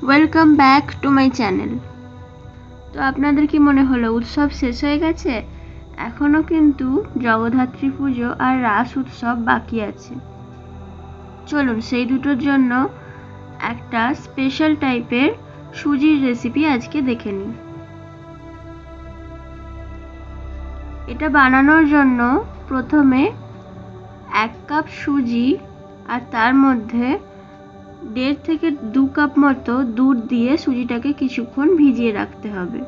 Welcome back to my channel. তো আপনাদের কি মনে হলো উৎসব শেষ হয়ে গেছে? এখনও কিন্তু জগদ্ধাত্রী পুজো আর রাস উৎসব বাকি আছে। চলুন সেই দুটোর জন্য একটা স্পেশাল টাইপের সুজির রেসিপি আজকে দেখে নিই। এটা বানানোর জন্য প্রথমে 1 কাপ সুজি আর তার মধ্যে 1.5 থেকে 2 কাপ মতো দুধ দিয়ে সুজিটাকে কিছুক্ষণ ভিজিয়ে রাখতে হবে।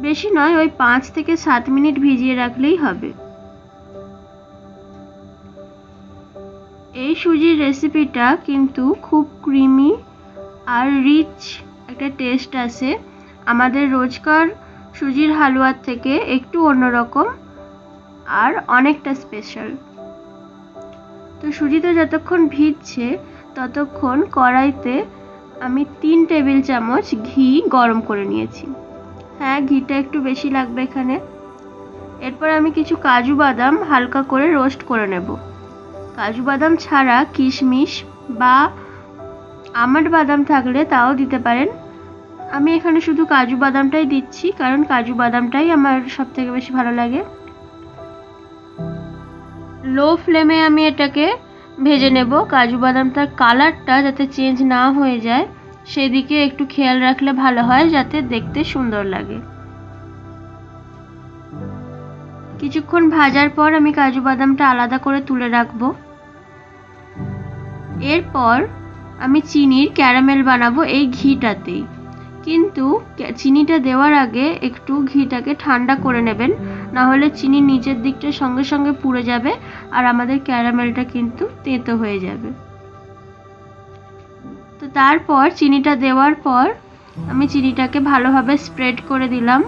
বেশি নয়, ওই 5 থেকে 7 মিনিট ভিজিয়ে রাখলেই হবে। এই সুজির রেসিপিটা কিন্তু খুব ক্রিমি আর রিচ একটা টেস্ট আসে। আমাদের রোজকার সুজির হালুয়ার থেকে একটু অন্যরকম আর অনেকটা স্পেশাল। তো সুজিটা যতক্ষণ ভিজছে ততক্ষণ কড়াইতে আমি 3 টেবিল চামচ ঘি গরম করে নিয়েছি। হ্যাঁ, ঘিটা একটু বেশি লাগবে এখানে। এরপর আমি কিছু কাজু বাদাম হালকা করে রোস্ট করে নেব। কাজু বাদাম ছাড়া কিশমিশ বা আমন্ড বাদাম থাকলে তাও দিতে পারেন। আমি এখানে শুধু কাজু বাদামটাই দিচ্ছি, কারণ কাজু বাদামটাই আমার সবথেকে বেশি ভালো লাগে। লো ফ্লেমে আমি এটাকে ভেজে নেব। কাজু বাদামটার কালারটা যাতে চেঞ্জ না হয়ে যায় সেদিকে একটু খেয়াল রাখলে ভালো হয়, যাতে দেখতে সুন্দর লাগে। কিছুক্ষণ ভাজার পর আমি কাজু বাদামটা আলাদা করে তুলে রাখবো। এরপর আমি চিনির ক্যারামেল বানাবো এই ঘিটাতেই। কিন্তু চিনিটা দেওয়ার আগে একটু ঘিটাকে ঠান্ডা করে নেবেন, না হলে চিনির নিচের দিকটা সঙ্গে সঙ্গে পুড়ে যাবে আর আমাদের ক্যারামেলটা কিন্তু তেতো হয়ে যাবে। তো তারপর চিনিটা দেওয়ার পর আমি চিনিটাকে ভালোভাবে স্প্রেড করে দিলাম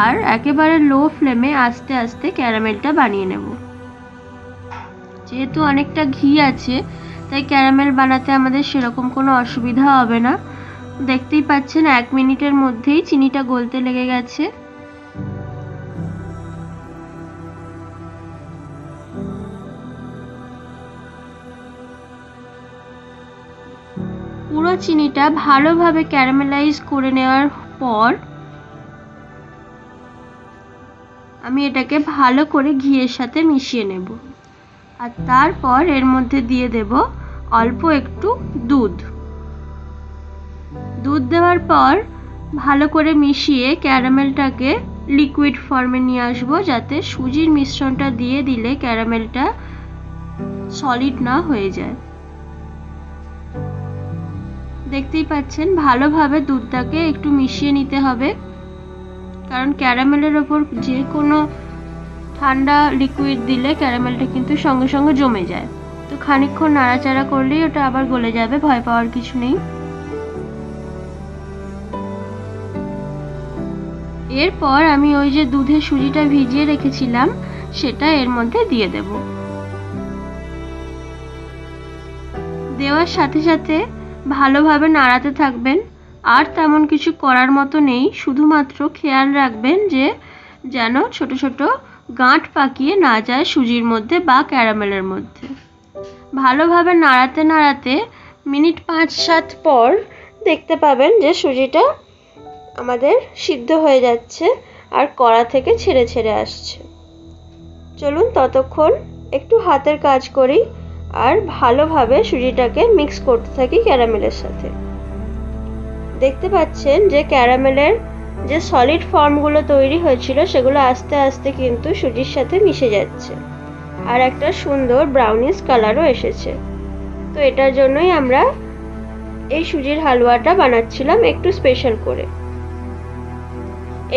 আর একেবারে লো ফ্লেমে আস্তে আস্তে ক্যারামেলটা বানিয়ে নেব। যেহেতু অনেকটা ঘি আছে তাই ক্যারামেল বানাতে আমাদের সেরকম কোনো অসুবিধা হবে না। দেখতেই পাচ্ছেন 1 মিনিটের মধ্যেই চিনিটা গলতে লেগে গেছে। পুরো চিনিটা ভালোভাবে ক্যারামেলাইজ করে নেওয়ার পর আমি এটাকে ভালো করে ঘিয়ের সাথে মিশিয়ে নেব আর তারপর এর মধ্যে দিয়ে দেব অল্প একটু দুধ। দুধ দেওয়ার পর ভালো করে মিশিয়ে ক্যারামেলটাকে লিকুইড ফর্মে নিয়ে আসবো, যাতে সুজির মিশ্রণটা দিয়ে দিলে ক্যারামেলটা সলিড না হয়ে যায়। দেখতেই পাচ্ছেন ভালোভাবে দুধটাকে একটু মিশিয়ে নিতে হবে, কারণ ক্যারামেলের ওপর যে কোনো ঠান্ডা লিকুইড দিলে ক্যারামেলটা কিন্তু সঙ্গে সঙ্গে জমে যায়। তো খানিকক্ষণ নাড়াচাড়া করলেই ওটা আবার গলে যাবে, ভয় পাওয়ার কিছু নেই। এরপর আমি ওই যে দুধে সুজিটা ভিজিয়ে রেখেছিলাম সেটা এর মধ্যে দিয়ে দেব। দেওয়ার সাথে সাথে ভালোভাবে নাড়াতে থাকবেন। আর তেমন কিছু করার মতো নেই, শুধুমাত্র খেয়াল রাখবেন যে যেন ছোট ছোট গাঁট পাকিয়ে না যায় সুজির মধ্যে বা ক্যারামেলের মধ্যে। ভালোভাবে নাড়াতে নাড়াতে মিনিট 5-7 পর দেখতে পাবেন যে সুজিটা আমাদের সিদ্ধ হয়ে যাচ্ছে আর কড়া থেকে ছেড়ে ছেড়ে আসছে। চলুন ততক্ষণ একটু হাতের কাজ করি আর ভালোভাবে সুজিটাকে মিক্স করতে থাকি ক্যারামেলের সাথে। দেখতে পাচ্ছেন যে ক্যারামেলের যে সলিড ফর্মগুলো তৈরি হয়েছিল সেগুলো আস্তে আস্তে কিন্তু সুজির সাথে মিশে যাচ্ছে আর একটা সুন্দর ব্রাউনিশ কালারও এসেছে। তো এটার জন্যই আমরা এই সুজির হালুয়াটা বানাচ্ছিলাম একটু স্পেশাল করে।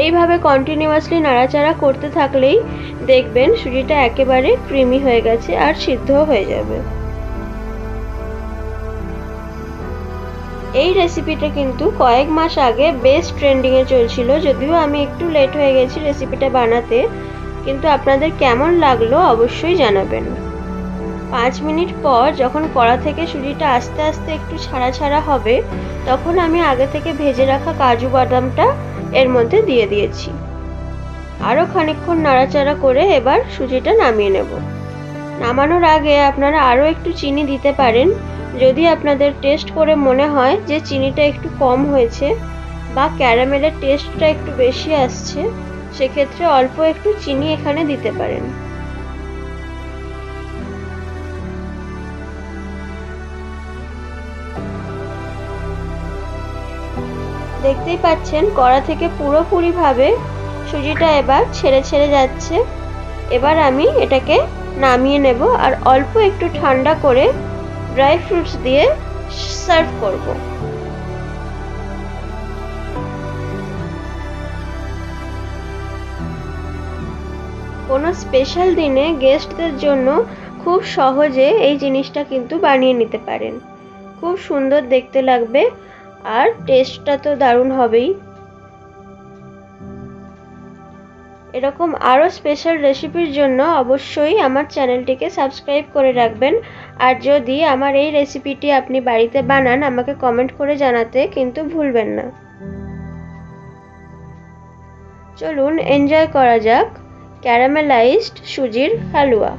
এইভাবে কন্টিনিউয়াসলি নাড়াচাড়া করতে থাকলেই দেখবেন সুজিটা একেবারে ক্রিমি হয়ে গেছে আর সিদ্ধ হয়ে যাবে। এই রেসিপিটা কিন্তু কয়েক মাস আগে বেশ ট্রেন্ডিংয়ে চলছিল, যদিও আমি একটু লেট হয়ে গেছি রেসিপিটা বানাতে। কিন্তু আপনাদের কেমন লাগলো অবশ্যই জানাবেন। 5 মিনিট পর যখন কড়া থেকে সুজিটা আস্তে আস্তে একটু ছাড়া ছাড়া হবে তখন আমি আগে থেকে ভেজে রাখা কাজু বাদামটা এর মধ্যে দিয়ে দিয়েছি। আরও খানিকক্ষণ নাড়াচাড়া করে এবার সুজিটা নামিয়ে নেব। নামানোর আগে আপনারা আরও একটু চিনি দিতে পারেন, যদি আপনাদের টেস্ট করে মনে হয় যে চিনিটা একটু কম হয়েছে বা ক্যারামেলের টেস্টটা একটু বেশি আসছে, সেক্ষেত্রে অল্প একটু চিনি এখানে দিতে পারেন। দেখতেই পাচ্ছেন কড়া থেকে পুরোপুরিভাবে সুজিটা এবার ছেড়ে ছেড়ে যাচ্ছে। এবার আমি এটাকে নামিয়ে নেব আর অল্প একটু ঠান্ডা করে ড্রাই ফ্রুটস দিয়ে সার্ভ করব। কোনো স্পেশাল দিনে গেস্টদের জন্য খুব সহজে এই জিনিসটা কিন্তু বানিয়ে নিতে পারেন। খুব সুন্দর দেখতে লাগবে আর টেস্টটা তো দারুণ হবেই। এরকম আরও স্পেশাল রেসিপির জন্য অবশ্যই আমার চ্যানেলটিকে সাবস্ক্রাইব করে রাখবেন। আর যদি আমার এই রেসিপিটি আপনি বাড়িতে বানান, আমাকে কমেন্ট করে জানাতে কিন্তু ভুলবেন না। চলুন এনজয় করা যাক ক্যারামেলাইজড সুজির হালুয়া।